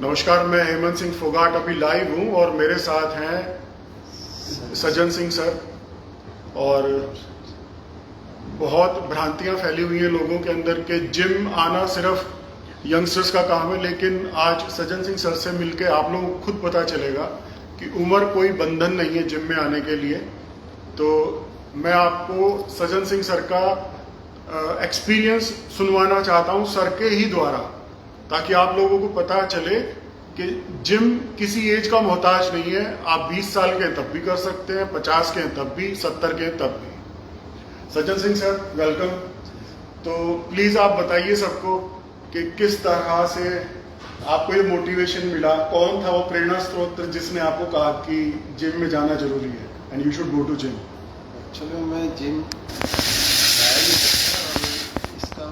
नमस्कार, मैं हेमंत सिंह फोगाट अभी लाइव हूँ और मेरे साथ हैं सज्जन सिंह सर। और बहुत भ्रांतियां फैली हुई हैं लोगों के अंदर कि जिम आना सिर्फ यंगस्टर्स का काम है, लेकिन आज सज्जन सिंह सर से मिलके आप लोगों को खुद पता चलेगा कि उम्र कोई बंधन नहीं है जिम में आने के लिए। तो मैं आपको सज्जन सिंह सर का एक्सपीरियंस सुनवाना चाहता हूँ सर के ही द्वारा, ताकि आप लोगों को पता चले कि जिम किसी एज का मोहताज नहीं है। आप 20 साल के हैं तब भी कर सकते हैं, 50 के हैं तब भी, 70 के हैं तब भी। Sajjan Singh sir, welcome. तो प्लीज आप बताइए सबको कि किस तरह से आपको ये मोटिवेशन मिला, कौन था वो प्रेरणा स्रोत जिसने आपको कहा कि जिम में जाना जरूरी है and you should go to gym. Actually मैं जिम जाया नहीं करता, और इसका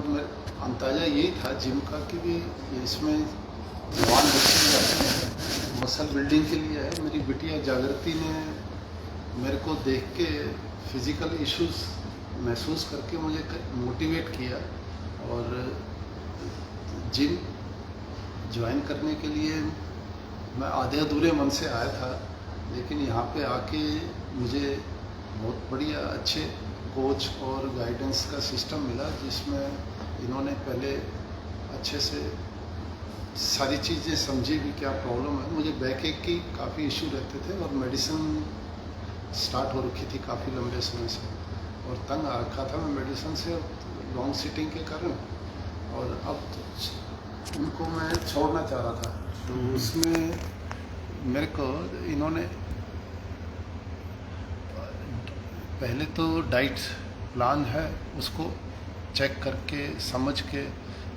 अंदाज़ा यही था जिम का कि भी इसमें जवान बच्चे जाते हैं, मसल बिल्डिंग के लिए है। मेरी बिटिया जागृति ने मेरे को देख के फिज़िकल इश्यूज महसूस करके मुझे मोटिवेट किया और जिम ज्वाइन करने के लिए मैं आधे अधूरे मन से आया था, लेकिन यहाँ पे आके मुझे बहुत बढ़िया अच्छे कोच और गाइडेंस का सिस्टम मिला, जिसमें इन्होंने पहले अच्छे से सारी चीज़ें समझी भी क्या प्रॉब्लम है। मुझे बैक एक की काफ़ी इशू रहते थे और मेडिसिन स्टार्ट हो रखी थी काफ़ी लंबे समय से, और तंग आ रखा था मैं मेडिसिन से लॉन्ग सिटिंग के कारण। और अब तो उनको मैं छोड़ना चाह रहा था, तो उसमें मेरे को इन्होंने पहले तो डाइट प्लान है उसको चेक करके समझ के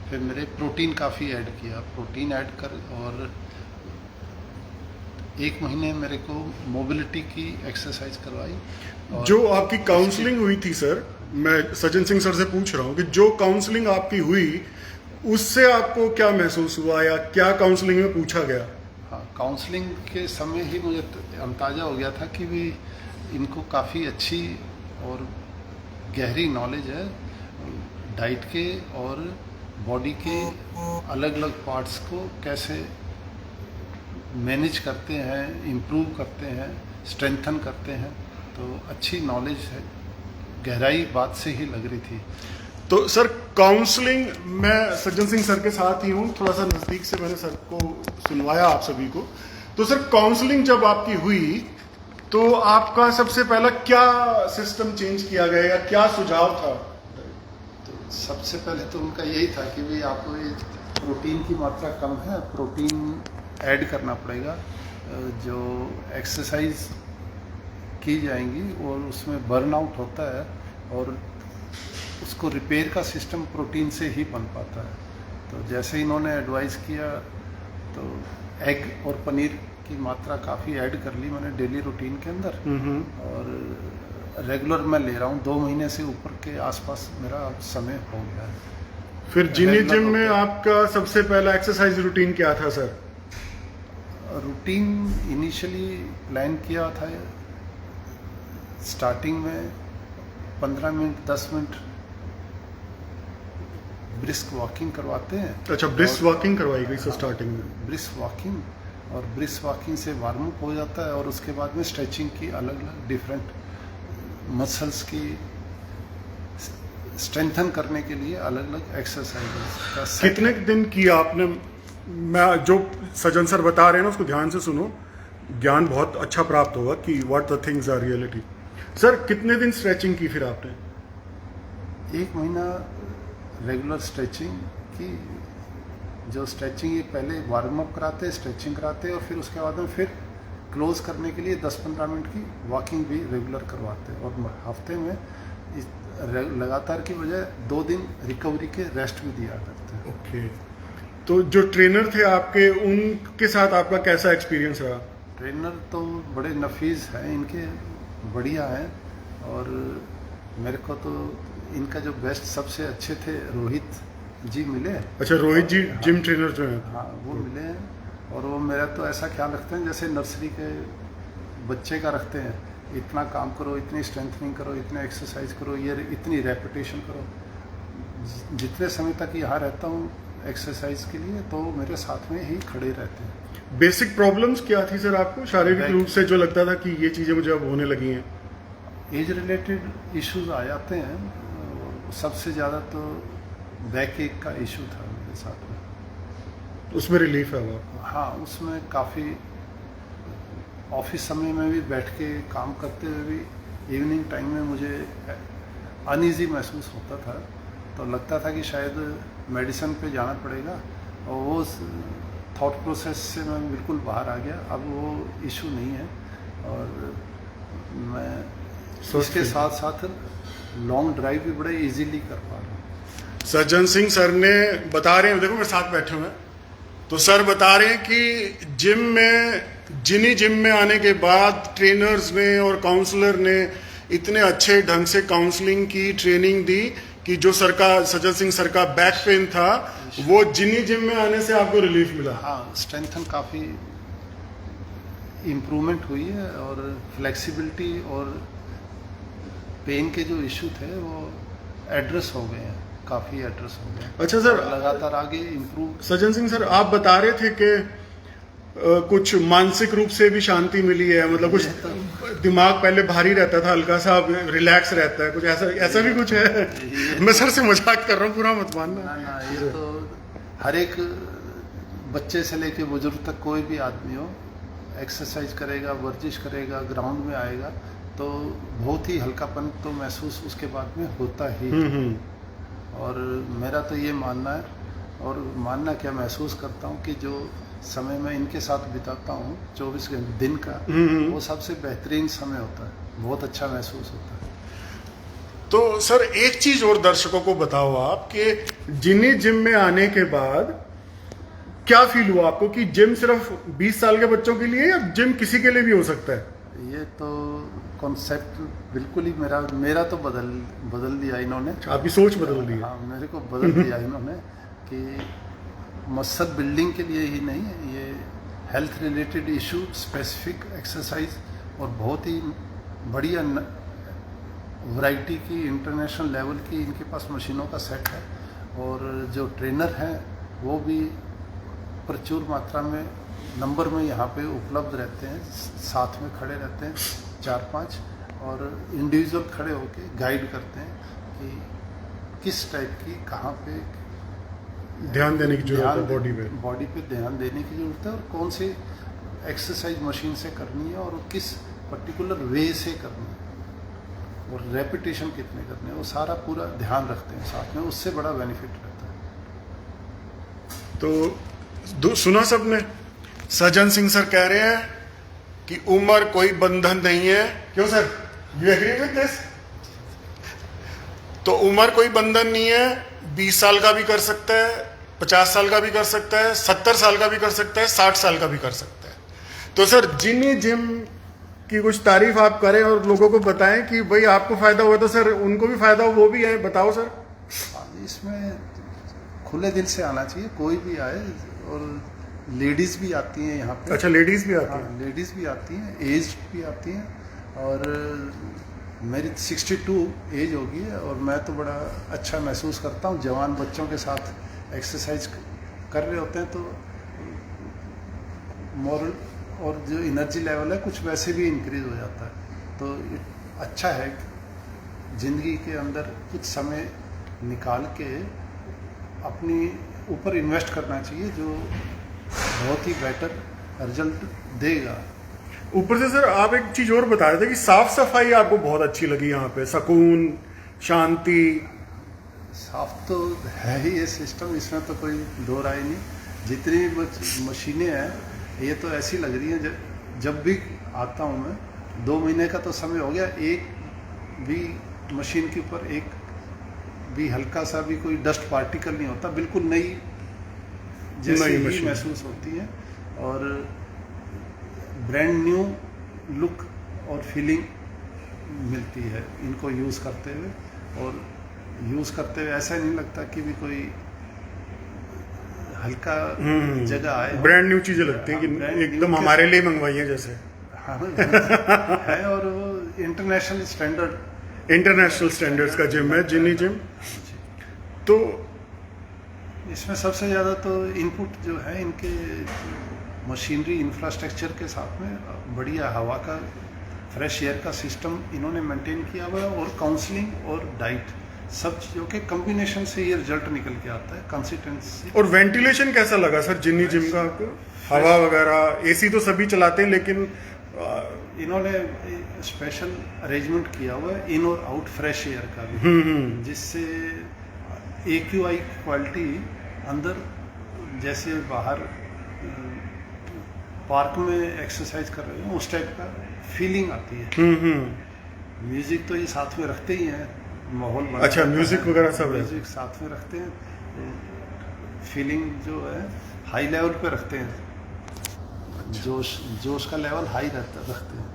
फिर मेरे प्रोटीन काफ़ी ऐड किया, प्रोटीन ऐड कर, और 1 महीने मेरे को मोबिलिटी की एक्सरसाइज करवाई। जो आपकी काउंसलिंग हुई थी सर, मैं सज्जन सिंह सर से पूछ रहा हूँ कि जो काउंसलिंग आपकी हुई उससे आपको क्या महसूस हुआ या क्या काउंसलिंग में पूछा गया? हाँ, काउंसलिंग के समय ही मुझे अंदाज़ा हो गया था कि भी इनको काफ़ी अच्छी और गहरी नॉलेज है डाइट के और बॉडी के अलग अलग पार्ट्स को कैसे मैनेज करते हैं, इम्प्रूव करते हैं, स्ट्रेंथन करते हैं। तो अच्छी नॉलेज है, गहराई बात से ही लग रही थी। तो सर काउंसलिंग, मैं सज्जन सिंह सर के साथ ही हूँ, थोड़ा सा नज़दीक से मैंने सर को सुनवाया आप सभी को। तो सर काउंसलिंग जब आपकी हुई तो आपका सबसे पहला क्या सिस्टम चेंज किया गया या क्या सुझाव था? तो सबसे पहले तो उनका यही था कि भाई आपको ये प्रोटीन की मात्रा कम है, प्रोटीन ऐड करना पड़ेगा। जो एक्सरसाइज की जाएंगी और उसमें बर्नआउट होता है और उसको रिपेयर का सिस्टम प्रोटीन से ही बन पाता है। तो जैसे इन्होंने एडवाइस किया तो एग और पनीर की मात्रा काफ़ी ऐड कर ली मैंने डेली रूटीन के अंदर, और रेगुलर मैं ले रहा हूँ। 2 महीने से ऊपर के आसपास मेरा समय हो गया है। फिर जिनी जिम में आपका सबसे पहला एक्सरसाइज रूटीन क्या था सर? रूटीन इनिशियली प्लान किया था, स्टार्टिंग में 15 मिनट 10 मिनट ब्रिस्क वॉकिंग करवाते हैं। अच्छा, ब्रिस्क वॉकिंग करवाई गई सर स्टार्टिंग में? ब्रिस्क वॉकिंग, और ब्रिस्क वॉकिंग से वार्म अप हो जाता है, और उसके बाद में स्ट्रेचिंग की अलग अलग डिफरेंट मसल्स की स्ट्रेंथन करने के लिए अलग अलग एक्सरसाइजेस का सेट। कितने दिन किया आपने? मैं जो सज्जन सर बता रहे हैं ना उसको ध्यान से सुनो, ज्ञान बहुत अच्छा प्राप्त होगा कि what the things are reality. Sir कितने दिन स्ट्रेचिंग की फिर आपने? 1 महीना रेगुलर स्ट्रेचिंग की। जो स्ट्रेचिंग ये पहले वार्म अप कराते, स्ट्रेचिंग कराते, और फिर उसके बाद में फिर क्लोज करने के लिए 10-15 मिनट की वॉकिंग भी रेगुलर करवाते हैं। और हफ्ते में लगातार की बजाय 2 दिन रिकवरी के रेस्ट भी दिया करते हैं। ओके। तो जो ट्रेनर थे आपके, उनके साथ आपका कैसा एक्सपीरियंस रहा? ट्रेनर तो बड़े नफीस हैं इनके, बढ़िया हैं। और मेरे को तो इनका जो बेस्ट सबसे अच्छे थे रोहित जी मिले। अच्छा, रोहित जी जिम ट्रेनर जो हैं? हाँ, वो मिले हैं। और वो मेरा तो ऐसा ख्याल रखते हैं जैसे नर्सरी के बच्चे का रखते हैं, इतना काम करो, इतनी स्ट्रेंथनिंग करो, इतने एक्सरसाइज करो, ये इतनी रेपिटेशन करो। जितने समय तक यहाँ रहता हूँ एक्सरसाइज के लिए, तो मेरे साथ में ही खड़े रहते हैं। बेसिक प्रॉब्लम्स क्या थी सर आपको शारीरिक रूप से जो लगता था कि ये चीज़ें मुझे अब होने लगी हैं? एज रिलेटेड इश्यूज आ जाते हैं। सबसे ज़्यादा तो बैक एक का इशू था मेरे साथ में। उसमें रिलीफ है वो? हाँ, उसमें काफ़ी ऑफिस समय में भी बैठ के काम करते हुए भी इवनिंग टाइम में मुझे अनईजी महसूस होता था, तो लगता था कि शायद मेडिसिन पे जाना पड़ेगा, और वो थॉट प्रोसेस से मैं बिल्कुल बाहर आ गया। अब वो इशू नहीं है, और मैं इसके साथ साथ लॉन्ग ड्राइव भी बड़े इजीली कर पा रहा हूँ। सज्जन सिंह सर ने बता रहे हैं, देखो मेरे साथ बैठे हुए हैं, तो सर बता रहे हैं कि जिम में आने के बाद ट्रेनर्स ने और काउंसलर ने इतने अच्छे ढंग से काउंसलिंग की, ट्रेनिंग दी कि जो सर का, सज्जन सिंह सर का बैक पेन था, वो जिम में आने से आपको रिलीफ मिला। हाँ, स्ट्रेंथन काफ़ी इम्प्रूवमेंट हुई है, और फ्लेक्सिबिलिटी और पेन के जो इशू थे वो एड्रेस हो गए हैं, काफ़ी एड्रेस हो गए हैं। अच्छा सर, लगातार आगे इम्प्रूव। सज्जन सिंह सर, आप बता रहे थे कि कुछ मानसिक रूप से भी शांति मिली है, मतलब कुछ दिमाग पहले भारी रहता था, हल्का सा रिलैक्स रहता है, कुछ ऐसा भी कुछ है? मैं सर से मजाक कर रहा हूँ, पूरा मत मानना। ना, ये तो हर एक बच्चे से लेके बुजुर्ग तक कोई भी आदमी हो, एक्सरसाइज करेगा, वर्जिश करेगा, ग्राउंड में आएगा, तो बहुत ही हल्कापन तो महसूस उसके बाद में होता ही। और मेरा तो ये मानना है, और मानना क्या, महसूस करता हूँ कि जो समय मैं इनके साथ बिताता हूँ 24 घंटे दिन का, वो सबसे बेहतरीन समय होता है, बहुत अच्छा महसूस होता है। तो सर एक चीज और दर्शकों को बताओ आप कि जिम में आने के बाद क्या फील हुआ आपको कि जिम सिर्फ 20 साल के बच्चों के लिए, या जिम किसी के लिए भी हो सकता है? ये तो कॉन्सेप्ट बिल्कुल ही मेरा तो बदल दिया इन्होंने। आपकी सोच बदल दी है? हाँ, मेरे को बदल दिया इन्होंने कि मसल बिल्डिंग के लिए ही नहीं है, ये health related issue, specific exercise, और बहुत ही बढ़िया वैरायटी की इंटरनेशनल लेवल की इनके पास मशीनों का सेट है, और जो ट्रेनर हैं वो भी प्रचुर मात्रा में नंबर में यहाँ पे उपलब्ध रहते हैं, साथ में खड़े रहते हैं 4-5, और इंडिविजुअल खड़े होके गाइड करते हैं कि किस टाइप की, कहाँ पे ध्यान देने की जरूरत है, बॉडी पे ध्यान देने की जरूरत है, और कौन सी एक्सरसाइज मशीन से करनी है, और किस पर्टिकुलर वे से करनी है, और रेपिटेशन कितने करने हैं, वो सारा पूरा ध्यान रखते हैं साथ में, उससे बड़ा बेनिफिट रहता है। तो सुना सबने, सज्जन सिंह सर कह रहे हैं कि उम्र कोई बंधन नहीं है। क्यों sir, you agree with this? तो उम्र कोई बंधन नहीं है, 20 साल का भी कर सकता है, 50 साल का भी कर सकता है, 70 साल का भी कर सकता है, 60 साल का भी कर सकता है। तो सर जिम की कुछ तारीफ आप करें और लोगों को बताएं कि भाई आपको फायदा हुआ, तो सर उनको भी फायदा हो, वो भी है, बताओ सर। इसमें खुले दिल से आना चाहिए, कोई भी आए, और लेडीज़ भी आती हैं यहाँ पे। अच्छा, लेडीज़ भी आती हैं? हाँ, लेडीज़ भी आती हैं, एज्ड भी आती हैं, और मेरी 62 एज होगी है, और मैं तो बड़ा अच्छा महसूस करता हूँ। जवान बच्चों के साथ एक्सरसाइज कर रहे होते हैं, तो मॉरल और जो एनर्जी लेवल है कुछ वैसे भी इंक्रीज हो जाता है। तो अच्छा है, ज़िंदगी के अंदर कुछ समय निकाल के अपनी ऊपर इन्वेस्ट करना चाहिए, जो बहुत ही बेटर रिजल्ट देगा। ऊपर से सर आप एक चीज और बता रहे थे कि साफ सफाई आपको बहुत अच्छी लगी, यहाँ पे सुकून, शांति। साफ तो है ही ये सिस्टम, इसमें तो कोई दो राय नहीं। जितनी भी मशीनें हैं, ये तो ऐसी लग रही हैं, जब भी आता हूँ मैं, 2 महीने का तो समय हो गया, एक भी मशीन के ऊपर एक भी हल्का सा भी कोई डस्ट पार्टिकल नहीं होता, बिल्कुल नई जैसे ही महसूस होती है, और ब्रांड न्यू लुक और फीलिंग मिलती है इनको यूज़ करते हुए। और यूज़ करते हुए ऐसा नहीं लगता कि भी कोई हल्का जगह आए, ब्रांड न्यू चीज़ें लगती हैं कि एकदम हमारे लिए मंगवाई है जैसे। हाँ है, और वो इंटरनेशनल स्टैंडर्ड्स का जिम है, जिनी जिम। तो इसमें सबसे ज़्यादा तो इनपुट जो है इनके मशीनरी इंफ्रास्ट्रक्चर के साथ में बढ़िया हवा का फ्रेश एयर का सिस्टम इन्होंने मेंटेन किया हुआ है, और काउंसलिंग और डाइट सब चीज़ों के कॉम्बिनेशन से ये रिजल्ट निकल के आता है, कंसिस्टेंसी। और वेंटिलेशन कैसा लगा सर जिनी जिम का आपको? हवा वगैरह एसी तो सभी चलाते हैं, लेकिन इन्होंने स्पेशल अरेंजमेंट किया हुआ है इन और आउट फ्रेश एयर का भी, जिससे AQI क्वालिटी अंदर जैसे बाहर पार्क में एक्सरसाइज कर रहे हो उस टाइप का फीलिंग आती है। म्यूजिक तो ये साथ में रखते ही हैं, माहौल बना। अच्छा, म्यूजिक वगैरह सब है? म्यूजिक साथ में रखते हैं, फीलिंग जो है हाई लेवल पे रखते हैं, जोश का लेवल हाई रखते हैं।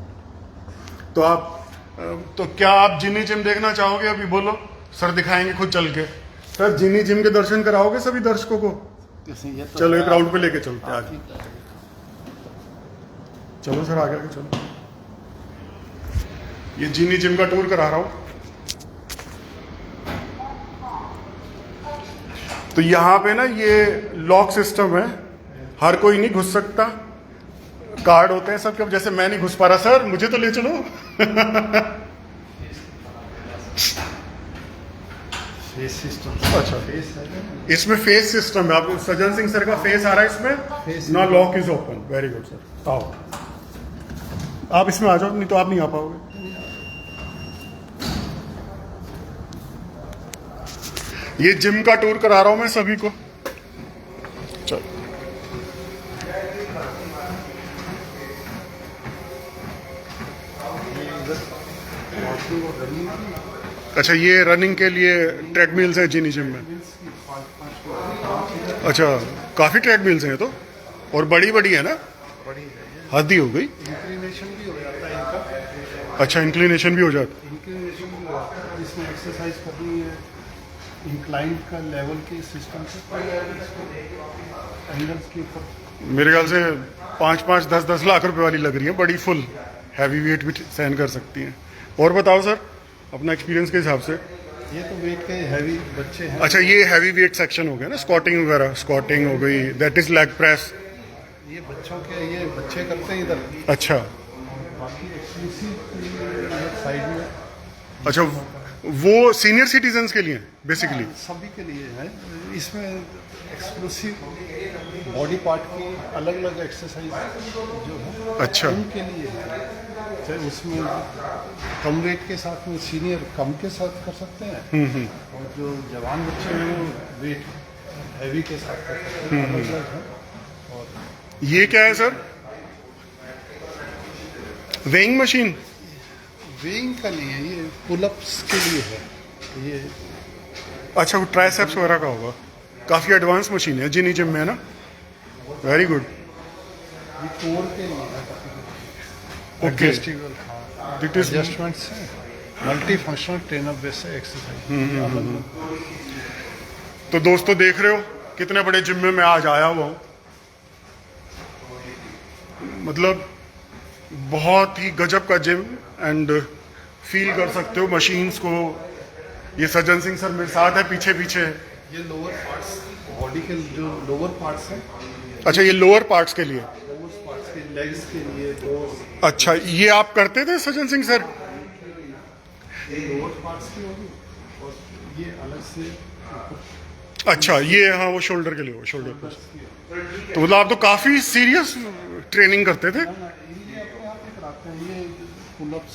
तो क्या आप जिनी जिम देखना चाहोगे? अभी बोलो सर, दिखाएंगे खुद चल के। सर जिनी जिम के दर्शन कराओगे सभी दर्शकों को? ये तो चलो एक राउंड पे लेके चलते हैं आगे। चलो सर आगे चलो। ये जिनी जिम का टूर करा रहा हूं। तो यहाँ पे ना ये लॉक सिस्टम है, हर कोई नहीं घुस सकता, कार्ड होते हैं सबके। अब जैसे मैं नहीं घुस पा रहा, सर मुझे तो ले चलो। Phase system. अच्छा, इसमें फेस सिस्टम है। आप सज्जन सिंह सर का फेस आ रहा है इसमें ना, lock is open. Very good sir, आओ आप इसमें आ जाओ, नहीं तो आप नहीं आ पाओगे। ये जिम का टूर करा रहा हूं मैं सभी को। चलो अच्छा, ये रनिंग के लिए ट्रेडमिल्स हैं जिनी जिम में। अच्छा, काफी ट्रेडमिल्स हैं तो, और बड़ी बड़ी है ना? हद ही हो गई। इंक्लिनेशन भी हो जाता है इनका। अच्छा, इंक्लिनेशन भी हो जाता है। इंक्लिनेशन भी हो जाता है, इसमें एक्सरसाइज करनी है इंक्लाइन का लेवल के सिस्टम से एंगल्स के ऊपर। मेरे ख्याल से 5-5, 10-10 लाख रुपए वाली लग रही है, बड़ी फुल हैवी वेट भी सहन कर सकती हैं। और बताओ सर अपना एक्सपीरियंस के हिसाब से। ये तो वेट के हैवी बच्चे हैं। अच्छा, ये हैवी वेट सेक्शन हो गया ना, स्क्वाटिंग वगैरह। स्क्वाटिंग हो गई, दैट इज लेग प्रेस। ये बच्चों के, ये बच्चे करते हैं इधर। अच्छा बाकी एक्सक्लूसिव साइड में। अच्छा, वो सीनियर सिटीजन्स के लिए बेसिकली? सभी के लिए है। इसमें एक्सक्लूसिव बॉडी पार्ट की अलग अलग एक्सरसाइज जो है अच्छा, उनके लिए है। चाहे उसमें कम वेट के साथ में सीनियर कम के साथ कर सकते हैं, और जो जवान बच्चे हैं वो वेट हैवी के साथ कर सकते हैं, अलग अलग है। और ये क्या है सर? Weighing machine? वेइंग का नहीं है, ये पुलअप्स के लिए है ये। अच्छा, वो ट्राइसेप्स वगैरह का होगा। काफी एडवांस मशीन है जिनी जिम में, है ना? Very good. ये कोर के लिए है। ओके, इट इज एडजस्टमेंट्स है, multi functional trainer based exercise. तो दोस्तों देख रहे हो कितने बड़े जिम में मैं आज आया हुआ हूँ। मतलब बहुत ही गजब का जिम, एंड फील कर सकते हो मशीन्स को। ये सज्जन सिंह सर मेरे साथ है पीछे पीछे। ये लोअर पार्ट्स, बॉडी के जो लोअर पार्ट्स हैं। अच्छा, ये लोअर पार्ट्स के लिए? लोअर पार्ट्स के, लेग्स के लिए। अच्छा, ये आप करते थे सज्जन सिंह सर? ये लोअर पार्ट्स की होगी, और ये अलग से। अच्छा, ये हाँ वो शोल्डर के लिए हो, शोल्डर पर। तो मतलब आप तो काफी सीरियस ट्रेनिंग करते थे। ये पुलअप्स।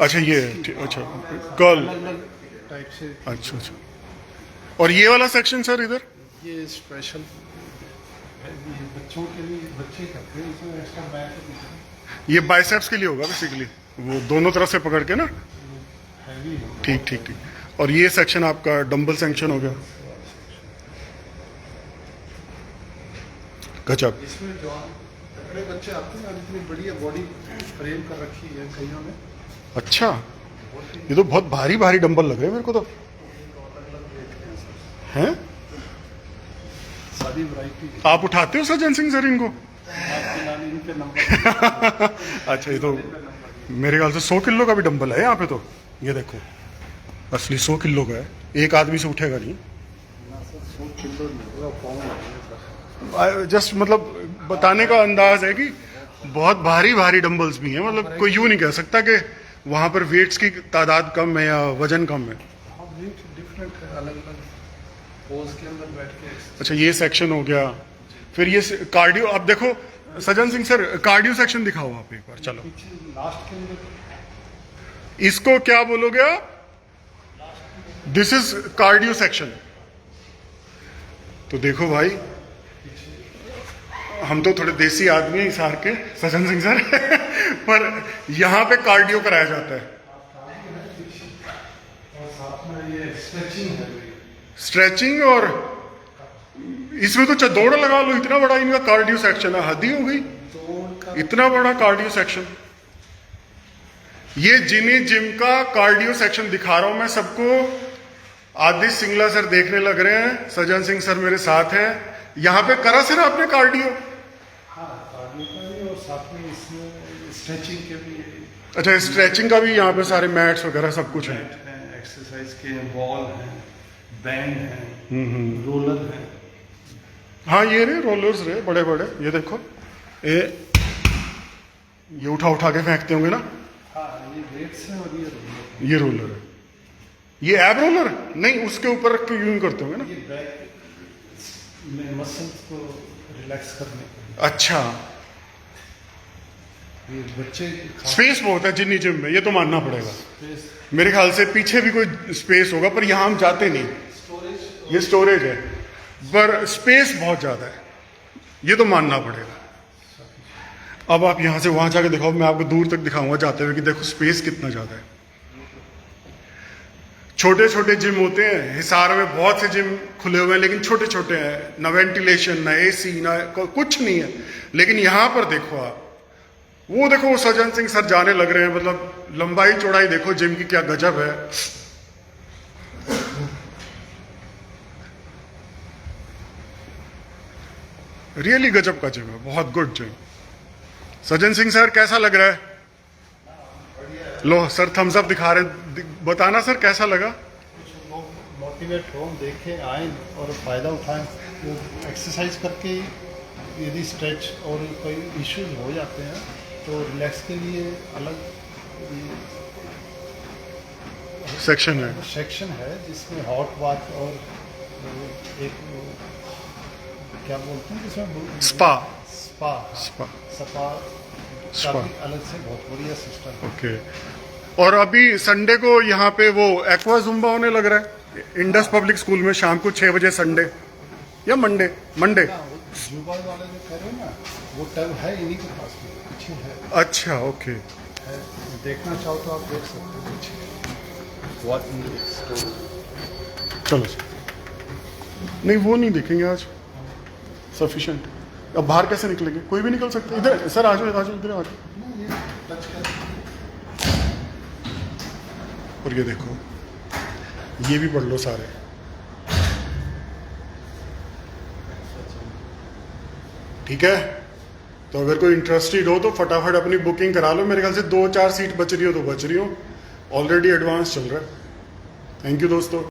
अच्छा, ये अच्छा कर्ल अलग टाइप से। अच्छा अच्छा। और ये वाला सेक्शन सर इधर? ये स्पेशल बच्चों के लिए, बच्चे करते हैं इसमें एक्स्ट्रा बैक। ये बाइसेप्स के लिए होगा बेसिकली, वो दोनों तरफ से पकड़ के ना। हैवी है। ठीक ठीक ठीक। और ये सेक्शन आपका डंबल सेक्शन हो गया। गजब। इसमें जो बड़े बच्चे आते हैं, इतनी बढ़िया बॉडी फ्रेम कर रखी है कईयों ने। अच्छा, ये तो बहुत भारी भारी डंबल लग रहे हैं मेरे को तो। हैं? सारी वैरायटी। आप उठाते हो सज्जन सिंह सर इनको? इन पे नंबर। अच्छा, ये तो मेरे ख्याल से 100 किलो का भी डंबल है यहाँ पे तो। ये देखो, असली 100 किलो का है, एक आदमी से उठेगा नहीं। ना सर, 100 किलो नहीं होगा, पाउंड होगा सर। जस्ट मतलब बताने का अंदाज है कि बहुत भारी भारी डंबल्स भी हैं, मतलब कोई यूं नहीं कह सकता कि वहां पर वेट्स की तादाद कम है या वजन कम है। हाँ, वेट डिफरेंट है, अलग अलग पोज के अंदर बैठ के। अच्छा, ये सेक्शन हो गया। फिर ये कार्डियो, अब देखो Sajjan Singh sir, cardio section दिखाओ आप एक बार। चलो पीछे लास्ट के अंदर इसको क्या बोलोगे आप? This is cardio section. तो देखो भाई, हम तो थोड़े देसी आदमी हैं हिसार के सज्जन सिंह सर पर यहां पे कार्डियो कराया जाता है। और साथ में ये स्ट्रेचिंग है। स्ट्रेचिंग, और इसमें तो दौड़ लगा लो, इतना बड़ा इनका कार्डियो सेक्शन है, हद ही हो गई, दौड़ का इतना बड़ा कार्डियो सेक्शन। ये जिनी जिम का कार्डियो सेक्शन दिखा रहा हूं मैं सबको। आदित्य सिंगला सर देखने लग रहे हैं, सज्जन सिंह सर मेरे साथ हैं। यहां पे करा सर आपने कार्डियो? हाँ, कार्डियो का भी और साथ में इसमें स्ट्रेचिंग के भी अच्छा, स्ट्रेचिंग का भी यहाँ पे सारे मैट्स वगैरह सब कुछ है। एक्सरसाइज के बॉल हैं, बैंड हैं, रोलर हैं। हाँ, ये रहे रोलर्स रहे बड़े बड़े, ये देखो, ये उठा उठा के फेंकते होंगे ना। हाँ, ये वेट्स हैं और ये रोलर। ये रोलर है, ये एब रोलर नहीं, उसके ऊपर रख के यूं करते होंगे ना। ये बैक में मसल्स को रिलैक्स करने के लिए। अच्छा, ये बच्चे स्पेस बहुत है जिन्नी जिम में, ये तो मानना पड़ेगा। स्पेस, मेरे ख्याल से पीछे भी कोई स्पेस होगा, पर यहाँ हम जाते नहीं। स्टोरेज। ये स्टोरेज है, पर स्पेस बहुत ज्यादा है, ये तो मानना पड़ेगा। अब आप यहां से वहां जाके दिखाओ, मैं आपको दूर तक दिखाऊंगा जाते हुए कि देखो स्पेस कितना ज्यादा है। छोटे छोटे जिम होते हैं हिसार में, बहुत से जिम खुले हुए हैं, लेकिन छोटे छोटे हैं, ना वेंटिलेशन, ना एसी, ना कुछ नहीं है। लेकिन यहां पर देखो आप, वो देखो सज्जन सिंह सर जाने लग रहे हैं, मतलब लंबाई चौड़ाई देखो जिम की क्या गजब है। रियली गजब का जिम है, बहुत good gym. Sajjan Singh sir कैसा लग रहा है? लो सर थम्स अप दिखा रहे हैं, बताना सर कैसा लगा? कुछ लोग मोटिवेट हों, देखें, आए और फ़ायदा उठाएं। वो एक्सरसाइज करके यदि स्ट्रेच और कोई इश्यूज हो जाते हैं तो रिलैक्स के लिए अलग सेक्शन है, सेक्शन है जिसमें हॉट बाथ और एक क्या बोलते हैं जिसमें spa. Spa spa, spa spa. काफी अलग से बहुत बढ़िया सिस्टम है। ओके। और अभी संडे को यहाँ पे वो एक्वा जुम्बा होने लग रहा है इंडस पब्लिक स्कूल में, शाम को 6 बजे, संडे या मंडे। हाँ, वो जुबा वाले जो कह रहे हो ना, वो टब है इन्हीं के पास में, पीछे है। अच्छा, ओके। है, देखना चाहो तो आप देख सकते हो पीछे। चलो सर, नहीं वो नहीं देखेंगे आज, सफिशिएंट। अब बाहर कैसे निकलेंगे? कोई भी निकल सकता है। इधर सर आ जाओ, इधर आ जाओ। ये टच कर। और ये देखो, ये भी पढ़ लो सारे। ठीक है, तो अगर कोई इंटरेस्टेड हो तो फटाफट अपनी बुकिंग करा लो। मेरे ख्याल से 2-4 सीट बच रही हो तो बच रही हो, ऑलरेडी एडवांस चल रहा है। थैंक यू दोस्तों।